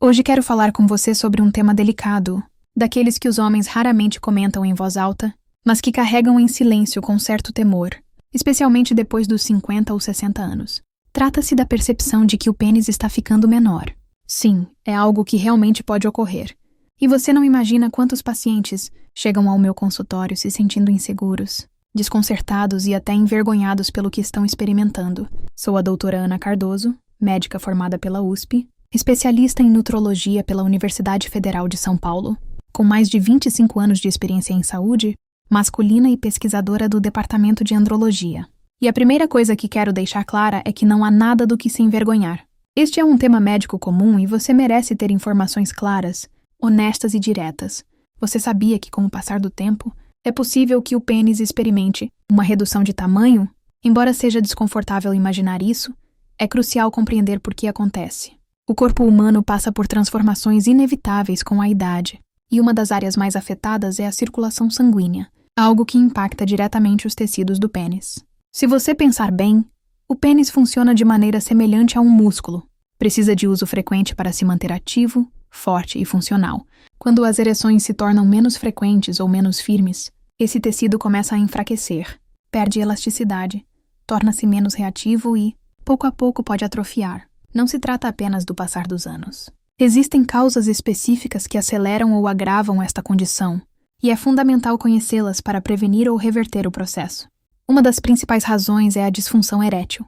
Hoje quero falar com você sobre um tema delicado, daqueles que os homens raramente comentam em voz alta, mas que carregam em silêncio com certo temor, especialmente depois dos 50 ou 60 anos. Trata-se da percepção de que o pênis está ficando menor. Sim, é algo que realmente pode ocorrer. E você não imagina quantos pacientes chegam ao meu consultório se sentindo inseguros, desconcertados e até envergonhados pelo que estão experimentando. Sou a doutora Ana Cardoso, médica formada pela USP, especialista em nutrologia pela Universidade Federal de São Paulo, com mais de 25 anos de experiência em saúde, masculina e pesquisadora do Departamento de Andrologia. E a primeira coisa que quero deixar clara é que não há nada do que se envergonhar. Este é um tema médico comum e você merece ter informações claras, honestas e diretas. Você sabia que, com o passar do tempo, é possível que o pênis experimente uma redução de tamanho? Embora seja desconfortável imaginar isso, é crucial compreender por que acontece. O corpo humano passa por transformações inevitáveis com a idade, e uma das áreas mais afetadas é a circulação sanguínea, algo que impacta diretamente os tecidos do pênis. Se você pensar bem, o pênis funciona de maneira semelhante a um músculo. Precisa de uso frequente para se manter ativo, forte e funcional. Quando as ereções se tornam menos frequentes ou menos firmes, esse tecido começa a enfraquecer, perde elasticidade, torna-se menos reativo e, pouco a pouco, pode atrofiar. Não se trata apenas do passar dos anos. Existem causas específicas que aceleram ou agravam esta condição, e é fundamental conhecê-las para prevenir ou reverter o processo. Uma das principais razões é a disfunção erétil,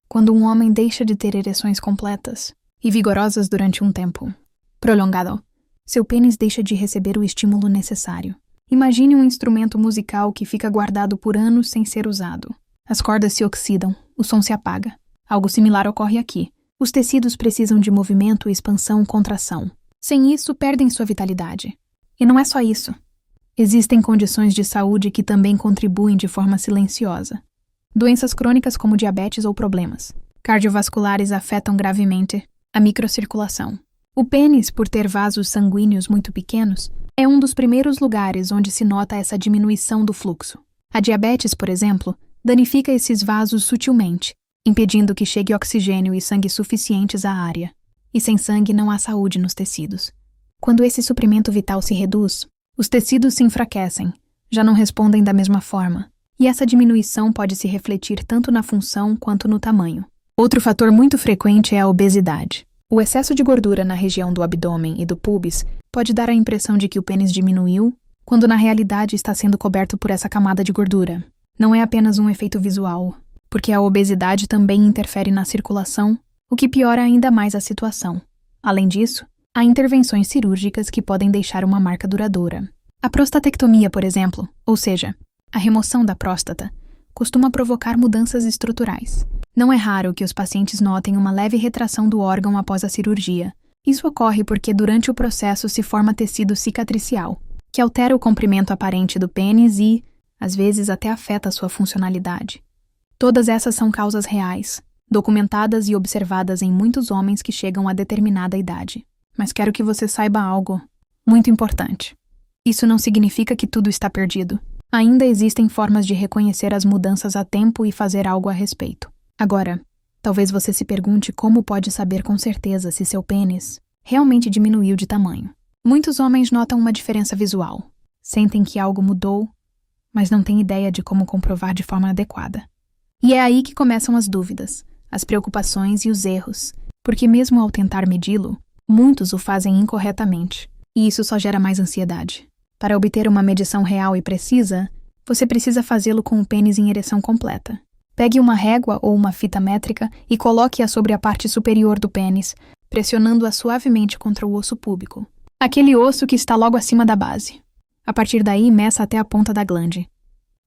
quando um homem deixa de ter ereções completas e vigorosas durante um tempo prolongado, seu pênis deixa de receber o estímulo necessário. Imagine um instrumento musical que fica guardado por anos sem ser usado. As cordas se oxidam, o som se apaga. Algo similar ocorre aqui. Os tecidos precisam de movimento, expansão, contração. Sem isso, perdem sua vitalidade. E não é só isso. Existem condições de saúde que também contribuem de forma silenciosa. Doenças crônicas como diabetes ou problemas cardiovasculares afetam gravemente a microcirculação. O pênis, por ter vasos sanguíneos muito pequenos, é um dos primeiros lugares onde se nota essa diminuição do fluxo. A diabetes, por exemplo, danifica esses vasos sutilmente, impedindo que chegue oxigênio e sangue suficientes à área. E sem sangue não há saúde nos tecidos. Quando esse suprimento vital se reduz, os tecidos se enfraquecem, já não respondem da mesma forma, e essa diminuição pode se refletir tanto na função quanto no tamanho. Outro fator muito frequente é a obesidade. O excesso de gordura na região do abdômen e do púbis pode dar a impressão de que o pênis diminuiu, quando na realidade está sendo coberto por essa camada de gordura. Não é apenas um efeito visual, porque a obesidade também interfere na circulação, o que piora ainda mais a situação. Além disso, há intervenções cirúrgicas que podem deixar uma marca duradoura. A prostatectomia, por exemplo, ou seja, a remoção da próstata, costuma provocar mudanças estruturais. Não é raro que os pacientes notem uma leve retração do órgão após a cirurgia. Isso ocorre porque durante o processo se forma tecido cicatricial, que altera o comprimento aparente do pênis e, às vezes, até afeta sua funcionalidade. Todas essas são causas reais, documentadas e observadas em muitos homens que chegam a determinada idade. Mas quero que você saiba algo muito importante. Isso não significa que tudo está perdido. Ainda existem formas de reconhecer as mudanças a tempo e fazer algo a respeito. Agora, talvez você se pergunte como pode saber com certeza se seu pênis realmente diminuiu de tamanho. Muitos homens notam uma diferença visual, sentem que algo mudou, mas não têm ideia de como comprovar de forma adequada. E é aí que começam as dúvidas, as preocupações e os erros, porque mesmo ao tentar medi-lo, muitos o fazem incorretamente, e isso só gera mais ansiedade. Para obter uma medição real e precisa, você precisa fazê-lo com o pênis em ereção completa. Pegue uma régua ou uma fita métrica e coloque-a sobre a parte superior do pênis, pressionando-a suavemente contra o osso púbico, aquele osso que está logo acima da base. A partir daí, meça até a ponta da glande.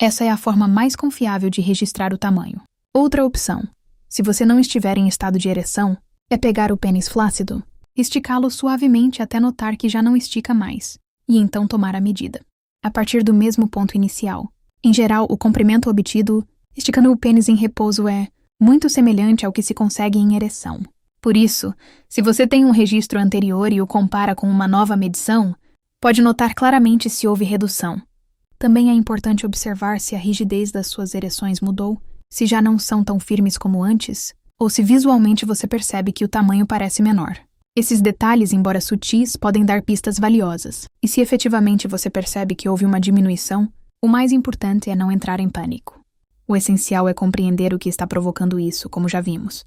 Essa é a forma mais confiável de registrar o tamanho. Outra opção, se você não estiver em estado de ereção, é pegar o pênis flácido, esticá-lo suavemente até notar que já não estica mais, e então tomar a medida. A partir do mesmo ponto inicial. Em geral, o comprimento obtido esticando o pênis em repouso é muito semelhante ao que se consegue em ereção. Por isso, se você tem um registro anterior e o compara com uma nova medição, pode notar claramente se houve redução. Também é importante observar se a rigidez das suas ereções mudou, se já não são tão firmes como antes, ou se visualmente você percebe que o tamanho parece menor. Esses detalhes, embora sutis, podem dar pistas valiosas. E se efetivamente você percebe que houve uma diminuição, o mais importante é não entrar em pânico. O essencial é compreender o que está provocando isso, como já vimos.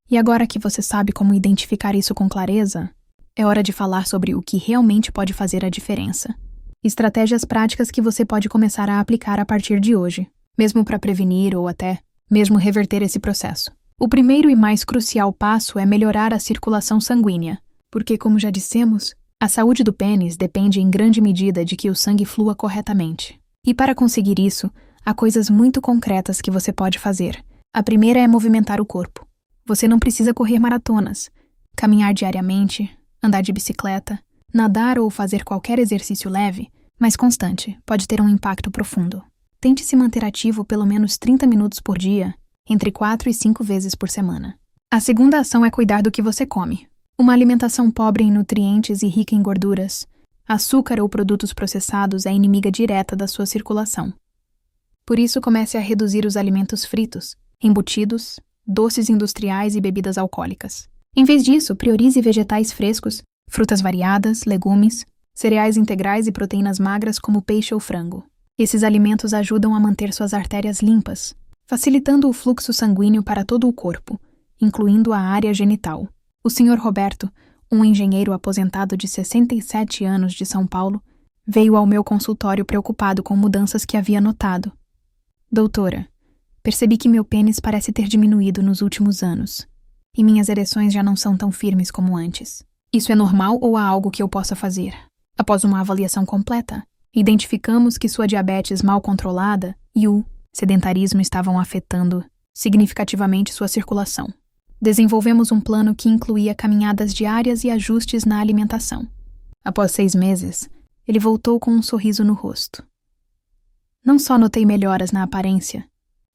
E agora que você sabe como identificar isso com clareza, é hora de falar sobre o que realmente pode fazer a diferença. Estratégias práticas que você pode começar a aplicar a partir de hoje, mesmo para prevenir ou até mesmo reverter esse processo. O primeiro e mais crucial passo é melhorar a circulação sanguínea, porque, como já dissemos, a saúde do pênis depende em grande medida de que o sangue flua corretamente. E para conseguir isso, há coisas muito concretas que você pode fazer. A primeira é movimentar o corpo. Você não precisa correr maratonas, caminhar diariamente, andar de bicicleta, nadar ou fazer qualquer exercício leve, mas constante, pode ter um impacto profundo. Tente se manter ativo pelo menos 30 minutos por dia, entre 4 e 5 vezes por semana. A segunda ação é cuidar do que você come. Uma alimentação pobre em nutrientes e rica em gorduras, açúcar ou produtos processados é inimiga direta da sua circulação. Por isso, comece a reduzir os alimentos fritos, embutidos, doces industriais e bebidas alcoólicas. Em vez disso, priorize vegetais frescos, frutas variadas, legumes, cereais integrais e proteínas magras como peixe ou frango. Esses alimentos ajudam a manter suas artérias limpas, facilitando o fluxo sanguíneo para todo o corpo, incluindo a área genital. O Sr. Roberto, um engenheiro aposentado de 67 anos de São Paulo, veio ao meu consultório preocupado com mudanças que havia notado. Doutora, percebi que meu pênis parece ter diminuído nos últimos anos, e minhas ereções já não são tão firmes como antes. Isso é normal ou há algo que eu possa fazer? Após uma avaliação completa, identificamos que sua diabetes mal controlada e o sedentarismo estavam afetando significativamente sua circulação. Desenvolvemos um plano que incluía caminhadas diárias e ajustes na alimentação. Após 6 meses, ele voltou com um sorriso no rosto. Não só notei melhoras na aparência,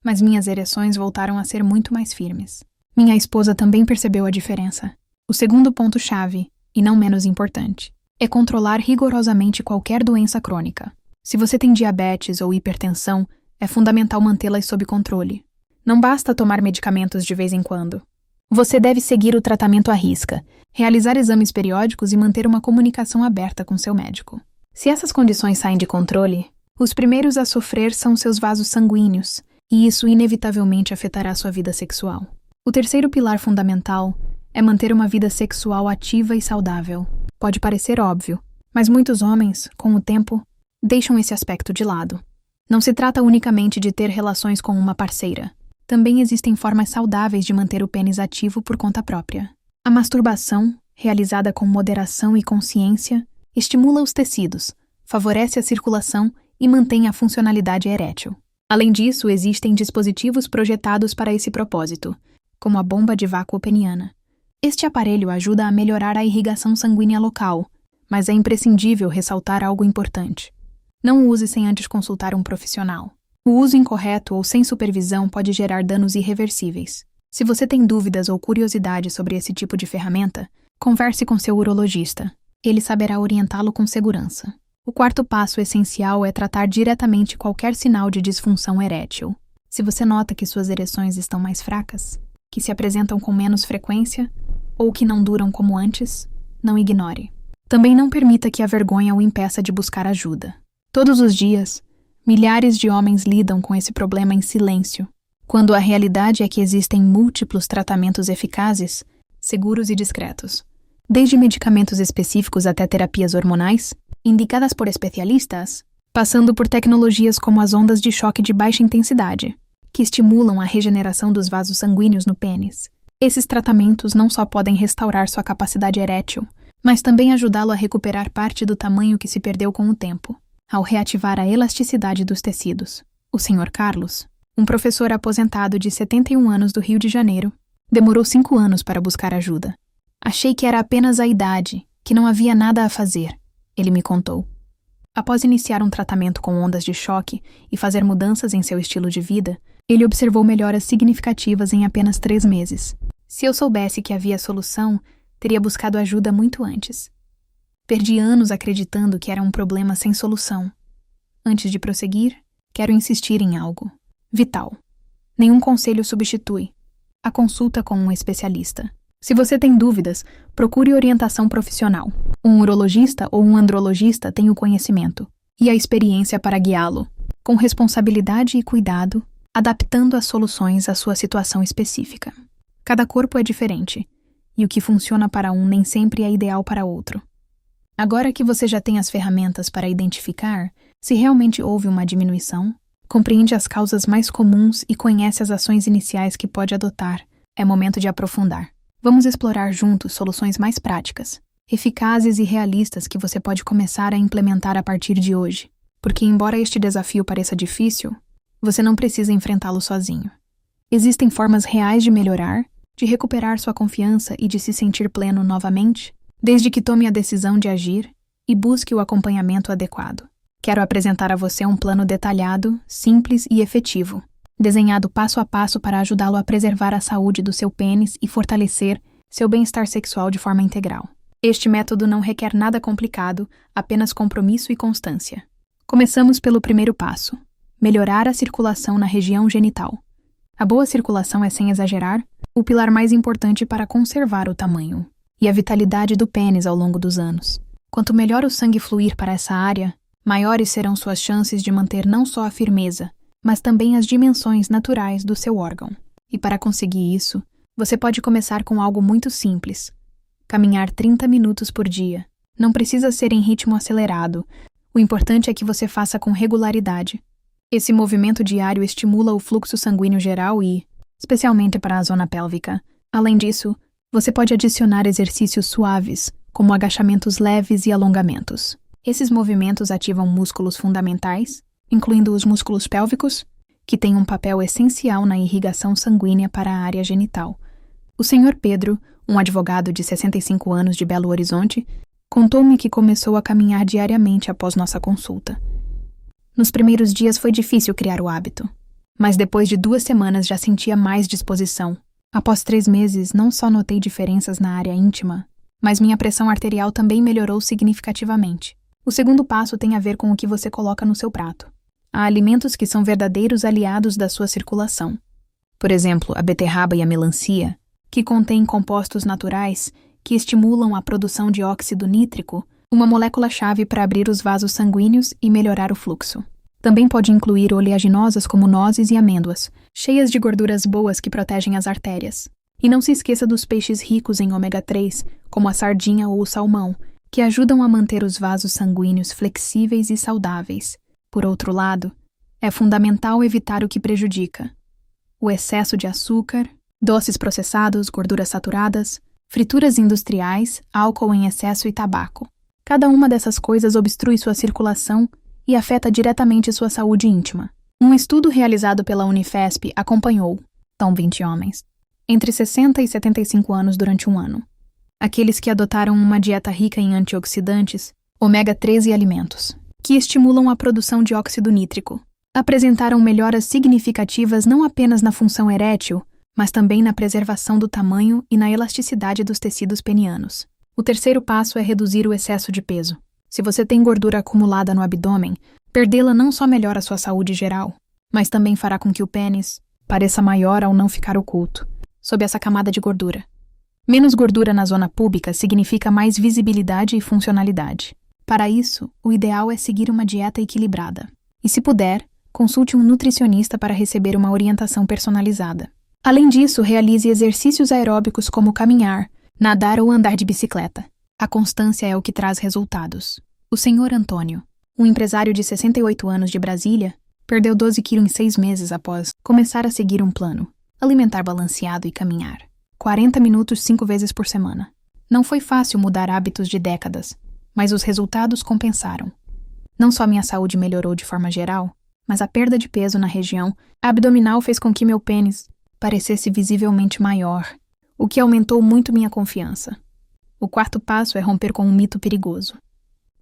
mas minhas ereções voltaram a ser muito mais firmes. Minha esposa também percebeu a diferença. O segundo ponto-chave, e não menos importante, é controlar rigorosamente qualquer doença crônica. Se você tem diabetes ou hipertensão, é fundamental mantê-las sob controle. Não basta tomar medicamentos de vez em quando. Você deve seguir o tratamento à risca, realizar exames periódicos e manter uma comunicação aberta com seu médico. Se essas condições saem de controle, os primeiros a sofrer são seus vasos sanguíneos, e isso inevitavelmente afetará sua vida sexual. O terceiro pilar fundamental é manter uma vida sexual ativa e saudável. Pode parecer óbvio, mas muitos homens, com o tempo, deixam esse aspecto de lado. Não se trata unicamente de ter relações com uma parceira. Também existem formas saudáveis de manter o pênis ativo por conta própria. A masturbação, realizada com moderação e consciência, estimula os tecidos, favorece a circulação e mantém a funcionalidade erétil. Além disso, existem dispositivos projetados para esse propósito, como a bomba de vácuo peniana. Este aparelho ajuda a melhorar a irrigação sanguínea local, mas é imprescindível ressaltar algo importante. Não o use sem antes consultar um profissional. O uso incorreto ou sem supervisão pode gerar danos irreversíveis. Se você tem dúvidas ou curiosidade sobre esse tipo de ferramenta, converse com seu urologista. Ele saberá orientá-lo com segurança. O quarto passo essencial é tratar diretamente qualquer sinal de disfunção erétil. Se você nota que suas ereções estão mais fracas, que se apresentam com menos frequência ou que não duram como antes, não ignore. Também não permita que a vergonha o impeça de buscar ajuda. Todos os dias, milhares de homens lidam com esse problema em silêncio, quando a realidade é que existem múltiplos tratamentos eficazes, seguros e discretos. Desde medicamentos específicos até terapias hormonais, indicadas por especialistas, passando por tecnologias como as ondas de choque de baixa intensidade, que estimulam a regeneração dos vasos sanguíneos no pênis. Esses tratamentos não só podem restaurar sua capacidade erétil, mas também ajudá-lo a recuperar parte do tamanho que se perdeu com o tempo, ao reativar a elasticidade dos tecidos. O Sr. Carlos, um professor aposentado de 71 anos do Rio de Janeiro, demorou 5 anos para buscar ajuda. Achei que era apenas a idade, que não havia nada a fazer, ele me contou. Após iniciar um tratamento com ondas de choque e fazer mudanças em seu estilo de vida, ele observou melhoras significativas em apenas 3 meses. Se eu soubesse que havia solução, teria buscado ajuda muito antes. Perdi anos acreditando que era um problema sem solução. Antes de prosseguir, quero insistir em algo vital. Nenhum conselho substitui a consulta com um especialista. Se você tem dúvidas, procure orientação profissional. Um urologista ou um andrologista tem o conhecimento e a experiência para guiá-lo, com responsabilidade e cuidado, adaptando as soluções à sua situação específica. Cada corpo é diferente, e o que funciona para um nem sempre é ideal para outro. Agora que você já tem as ferramentas para identificar se realmente houve uma diminuição, compreende as causas mais comuns e conhece as ações iniciais que pode adotar, é momento de aprofundar. Vamos explorar juntos soluções mais práticas, eficazes e realistas que você pode começar a implementar a partir de hoje, porque embora este desafio pareça difícil, você não precisa enfrentá-lo sozinho. Existem formas reais de melhorar, de recuperar sua confiança e de se sentir pleno novamente, desde que tome a decisão de agir e busque o acompanhamento adequado. Quero apresentar a você um plano detalhado, simples e efetivo, desenhado passo a passo para ajudá-lo a preservar a saúde do seu pênis e fortalecer seu bem-estar sexual de forma integral. Este método não requer nada complicado, apenas compromisso e constância. Começamos pelo primeiro passo: melhorar a circulação na região genital. A boa circulação é, sem exagerar, o pilar mais importante para conservar o tamanho e a vitalidade do pênis ao longo dos anos. Quanto melhor o sangue fluir para essa área, maiores serão suas chances de manter não só a firmeza, mas também as dimensões naturais do seu órgão. E para conseguir isso, você pode começar com algo muito simples: caminhar 30 minutos por dia. Não precisa ser em ritmo acelerado, o importante é que você faça com regularidade. Esse movimento diário estimula o fluxo sanguíneo geral e, especialmente para a zona pélvica. Além disso, você pode adicionar exercícios suaves, como agachamentos leves e alongamentos. Esses movimentos ativam músculos fundamentais, incluindo os músculos pélvicos, que têm um papel essencial na irrigação sanguínea para a área genital. O Sr. Pedro, um advogado de 65 anos de Belo Horizonte, contou-me que começou a caminhar diariamente após nossa consulta. Nos primeiros dias foi difícil criar o hábito, mas depois de 2 semanas já sentia mais disposição. Após 3 meses, não só notei diferenças na área íntima, mas minha pressão arterial também melhorou significativamente. O segundo passo tem a ver com o que você coloca no seu prato. Há alimentos que são verdadeiros aliados da sua circulação. Por exemplo, a beterraba e a melancia, que contêm compostos naturais que estimulam a produção de óxido nítrico, uma molécula-chave para abrir os vasos sanguíneos e melhorar o fluxo. Também pode incluir oleaginosas como nozes e amêndoas, cheias de gorduras boas que protegem as artérias. E não se esqueça dos peixes ricos em ômega 3, como a sardinha ou o salmão, que ajudam a manter os vasos sanguíneos flexíveis e saudáveis. Por outro lado, é fundamental evitar o que prejudica: o excesso de açúcar, doces processados, gorduras saturadas, frituras industriais, álcool em excesso e tabaco. Cada uma dessas coisas obstrui sua circulação e afeta diretamente sua saúde íntima. Um estudo realizado pela Unifesp acompanhou, 20 homens, entre 60 e 75 anos durante 1 ano. Aqueles que adotaram uma dieta rica em antioxidantes, ômega 3 e alimentos, que estimulam a produção de óxido nítrico, apresentaram melhoras significativas não apenas na função erétil, mas também na preservação do tamanho e na elasticidade dos tecidos penianos. O terceiro passo é reduzir o excesso de peso. Se você tem gordura acumulada no abdômen, perdê-la não só melhora a sua saúde geral, mas também fará com que o pênis pareça maior ao não ficar oculto, sob essa camada de gordura. Menos gordura na zona púbica significa mais visibilidade e funcionalidade. Para isso, o ideal é seguir uma dieta equilibrada. E se puder, consulte um nutricionista para receber uma orientação personalizada. Além disso, realize exercícios aeróbicos como caminhar, nadar ou andar de bicicleta. A constância é o que traz resultados. O Sr. Antônio, um empresário de 68 anos de Brasília, perdeu 12 quilos em 6 meses após começar a seguir um plano: alimentar balanceado e caminhar 40 minutos 5 vezes por semana. Não foi fácil mudar hábitos de décadas, mas os resultados compensaram. Não só minha saúde melhorou de forma geral, mas a perda de peso na região abdominal fez com que meu pênis parecesse visivelmente maior, o que aumentou muito minha confiança. O quarto passo é romper com um mito perigoso: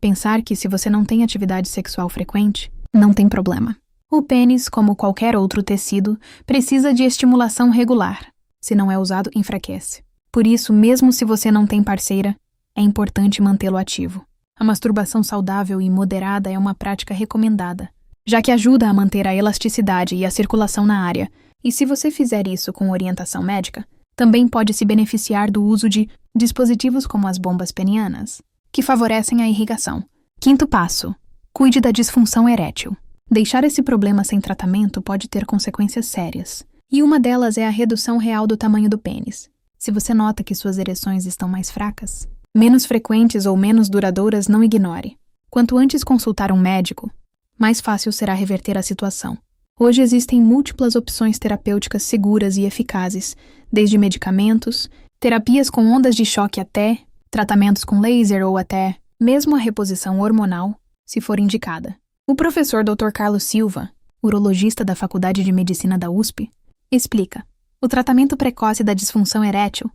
pensar que se você não tem atividade sexual frequente, não tem problema. O pênis, como qualquer outro tecido, precisa de estimulação regular. Se não é usado, enfraquece. Por isso, mesmo se você não tem parceira, é importante mantê-lo ativo. A masturbação saudável e moderada é uma prática recomendada, já que ajuda a manter a elasticidade e a circulação na área. E se você fizer isso com orientação médica, Também pode se beneficiar do uso de dispositivos como as bombas penianas, que favorecem a irrigação. Quinto passo: cuide da disfunção erétil. Deixar esse problema sem tratamento pode ter consequências sérias, e uma delas é a redução real do tamanho do pênis. Se você nota que suas ereções estão mais fracas, menos frequentes ou menos duradouras, não ignore. Quanto antes consultar um médico, mais fácil será reverter a situação. Hoje existem múltiplas opções terapêuticas seguras e eficazes, desde medicamentos, terapias com ondas de choque até tratamentos com laser ou até mesmo a reposição hormonal, se for indicada. O professor Dr. Carlos Silva, urologista da Faculdade de Medicina da USP, explica: o tratamento precoce da disfunção erétil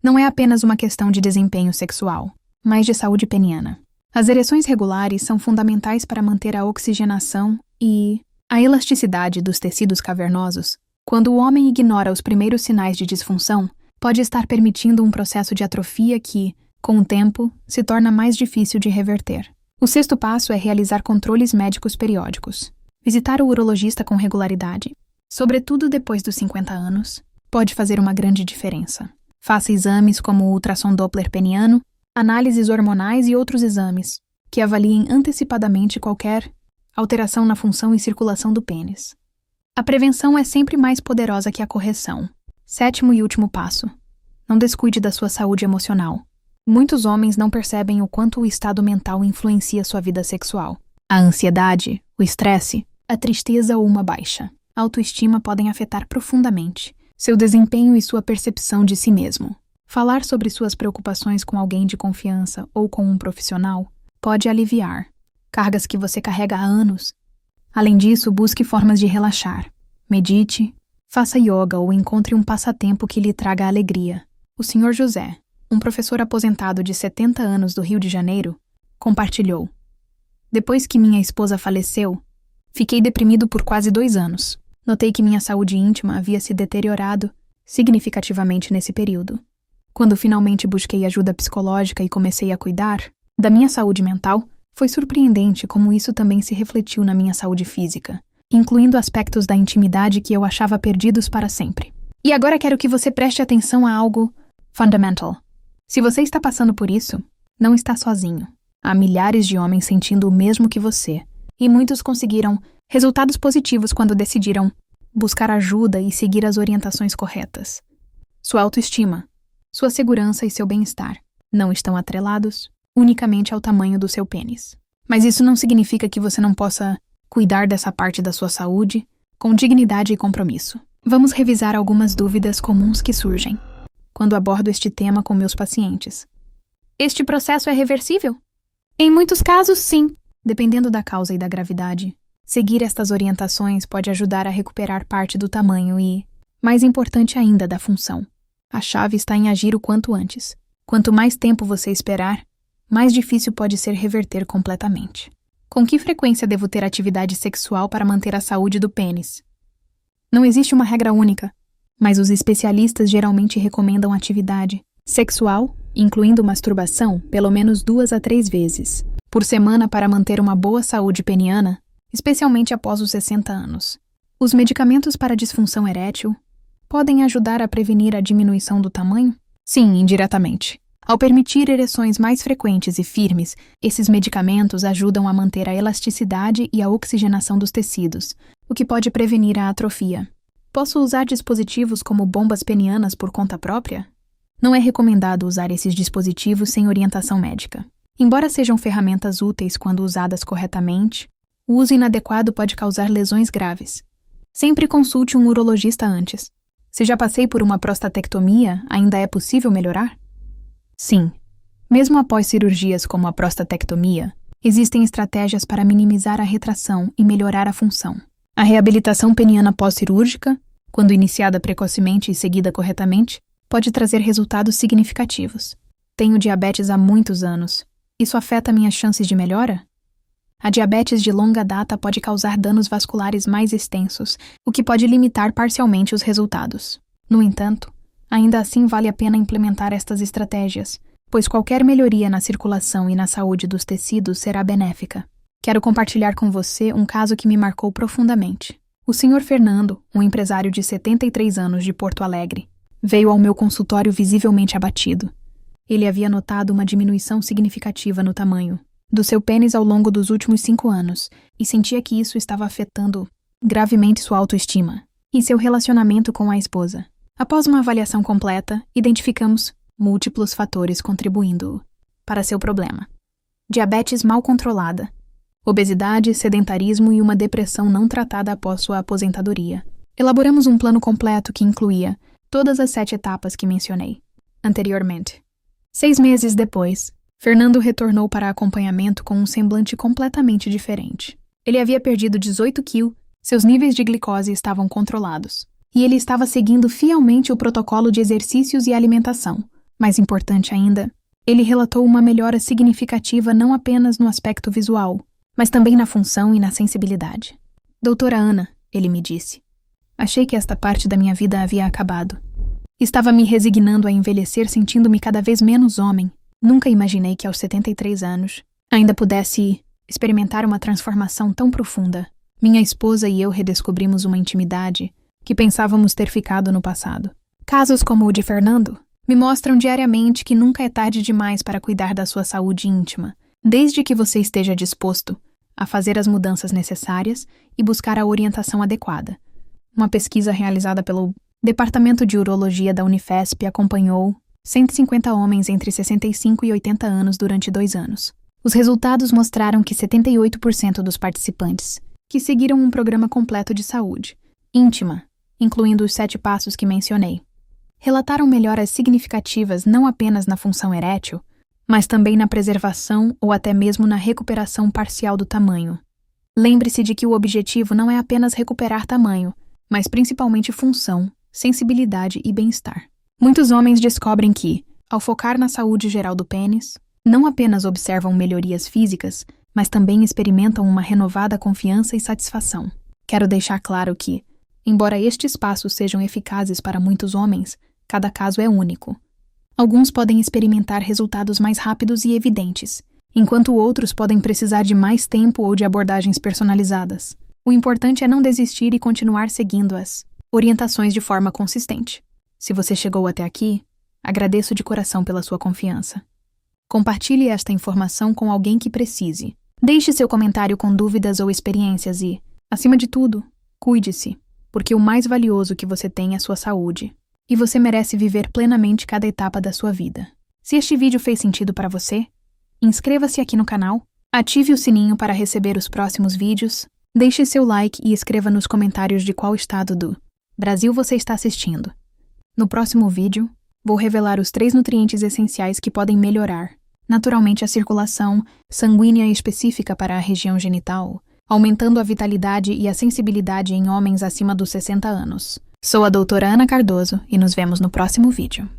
não é apenas uma questão de desempenho sexual, mas de saúde peniana. As ereções regulares são fundamentais para manter a oxigenação e a elasticidade dos tecidos cavernosos. Quando o homem ignora os primeiros sinais de disfunção, pode estar permitindo um processo de atrofia que, com o tempo, se torna mais difícil de reverter. O sexto passo é realizar controles médicos periódicos. Visitar o urologista com regularidade, sobretudo depois dos 50 anos, pode fazer uma grande diferença. Faça exames como o ultrassom Doppler peniano, análises hormonais e outros exames, que avaliem antecipadamente qualquer alteração na função e circulação do pênis. A prevenção é sempre mais poderosa que a correção. Sétimo e último passo: não descuide da sua saúde emocional. Muitos homens não percebem o quanto o estado mental influencia sua vida sexual. A ansiedade, o estresse, a tristeza ou uma baixa autoestima podem afetar profundamente seu desempenho e sua percepção de si mesmo. Falar sobre suas preocupações com alguém de confiança ou com um profissional pode aliviar cargas que você carrega há anos. Além disso, busque formas de relaxar. Medite, faça yoga ou encontre um passatempo que lhe traga alegria. O Sr. José, um professor aposentado de 70 anos do Rio de Janeiro, compartilhou: depois que minha esposa faleceu, fiquei deprimido por quase 2 anos. Notei que minha saúde íntima havia se deteriorado significativamente nesse período. Quando finalmente busquei ajuda psicológica e comecei a cuidar da minha saúde mental, foi surpreendente como isso também se refletiu na minha saúde física, incluindo aspectos da intimidade que eu achava perdidos para sempre. E agora quero que você preste atenção a algo fundamental. Se você está passando por isso, não está sozinho. Há milhares de homens sentindo o mesmo que você, e muitos conseguiram resultados positivos quando decidiram buscar ajuda e seguir as orientações corretas. Sua autoestima, sua segurança e seu bem-estar não estão atrelados unicamente ao tamanho do seu pênis. Mas isso não significa que você não possa cuidar dessa parte da sua saúde com dignidade e compromisso. Vamos revisar algumas dúvidas comuns que surgem quando abordo este tema com meus pacientes. Este processo é reversível? Em muitos casos, sim. Dependendo da causa e da gravidade, seguir estas orientações pode ajudar a recuperar parte do tamanho e, mais importante ainda, da função. A chave está em agir o quanto antes. Quanto mais tempo você esperar, mais difícil pode ser reverter completamente. Com que frequência devo ter atividade sexual para manter a saúde do pênis? Não existe uma regra única, mas os especialistas geralmente recomendam atividade sexual, incluindo masturbação, pelo menos 2 a 3 vezes por semana para manter uma boa saúde peniana, especialmente após os 60 anos. Os medicamentos para disfunção erétil podem ajudar a prevenir a diminuição do tamanho? Sim, indiretamente. Ao permitir ereções mais frequentes e firmes, esses medicamentos ajudam a manter a elasticidade e a oxigenação dos tecidos, o que pode prevenir a atrofia. Posso usar dispositivos como bombas penianas por conta própria? Não é recomendado usar esses dispositivos sem orientação médica. Embora sejam ferramentas úteis quando usadas corretamente, o uso inadequado pode causar lesões graves. Sempre consulte um urologista antes. Se já passei por uma prostatectomia, ainda é possível melhorar? Sim. Mesmo após cirurgias como a prostatectomia, existem estratégias para minimizar a retração e melhorar a função. A reabilitação peniana pós-cirúrgica, quando iniciada precocemente e seguida corretamente, pode trazer resultados significativos. Tenho diabetes há muitos anos. Isso afeta minhas chances de melhora? A diabetes de longa data pode causar danos vasculares mais extensos, o que pode limitar parcialmente os resultados. No entanto, ainda assim vale a pena implementar estas estratégias, pois qualquer melhoria na circulação e na saúde dos tecidos será benéfica. Quero compartilhar com você um caso que me marcou profundamente. O Sr. Fernando, um empresário de 73 anos de Porto Alegre, veio ao meu consultório visivelmente abatido. Ele havia notado uma diminuição significativa no tamanho do seu pênis ao longo dos últimos 5 anos e sentia que isso estava afetando gravemente sua autoestima e seu relacionamento com a esposa. Após uma avaliação completa, identificamos múltiplos fatores contribuindo para seu problema: diabetes mal controlada, obesidade, sedentarismo e uma depressão não tratada após sua aposentadoria. Elaboramos um plano completo que incluía todas as 7 etapas que mencionei anteriormente. 6 meses depois, Fernando retornou para acompanhamento com um semblante completamente diferente. Ele havia perdido 18 quilos, seus níveis de glicose estavam controlados, e ele estava seguindo fielmente o protocolo de exercícios e alimentação. Mais importante ainda, ele relatou uma melhora significativa não apenas no aspecto visual, mas também na função e na sensibilidade. Doutora Ana, ele me disse, achei que esta parte da minha vida havia acabado. Estava me resignando a envelhecer sentindo-me cada vez menos homem. Nunca imaginei que aos 73 anos ainda pudesse experimentar uma transformação tão profunda. Minha esposa e eu redescobrimos uma intimidade que pensávamos ter ficado no passado. Casos como o de Fernando me mostram diariamente que nunca é tarde demais para cuidar da sua saúde íntima, desde que você esteja disposto a fazer as mudanças necessárias e buscar a orientação adequada. Uma pesquisa realizada pelo Departamento de Urologia da Unifesp acompanhou 150 homens entre 65 e 80 anos durante 2 anos. Os resultados mostraram que 78% dos participantes que seguiram um programa completo de saúde íntima, incluindo os 7 passos que mencionei, relataram melhoras significativas não apenas na função erétil, mas também na preservação ou até mesmo na recuperação parcial do tamanho. Lembre-se de que o objetivo não é apenas recuperar tamanho, mas principalmente função, sensibilidade e bem-estar. Muitos homens descobrem que, ao focar na saúde geral do pênis, não apenas observam melhorias físicas, mas também experimentam uma renovada confiança e satisfação. Quero deixar claro que, embora estes passos sejam eficazes para muitos homens, cada caso é único. Alguns podem experimentar resultados mais rápidos e evidentes, enquanto outros podem precisar de mais tempo ou de abordagens personalizadas. O importante é não desistir e continuar seguindo as orientações de forma consistente. Se você chegou até aqui, agradeço de coração pela sua confiança. Compartilhe esta informação com alguém que precise. Deixe seu comentário com dúvidas ou experiências e, acima de tudo, cuide-se, porque o mais valioso que você tem é sua saúde, e você merece viver plenamente cada etapa da sua vida. Se este vídeo fez sentido para você, inscreva-se aqui no canal, ative o sininho para receber os próximos vídeos, deixe seu like e escreva nos comentários de qual estado do Brasil você está assistindo. No próximo vídeo, vou revelar os 3 nutrientes essenciais que podem melhorar naturalmente a circulação sanguínea específica para a região genital, aumentando a vitalidade e a sensibilidade em homens acima dos 60 anos. Sou a doutora Ana Cardoso e nos vemos no próximo vídeo.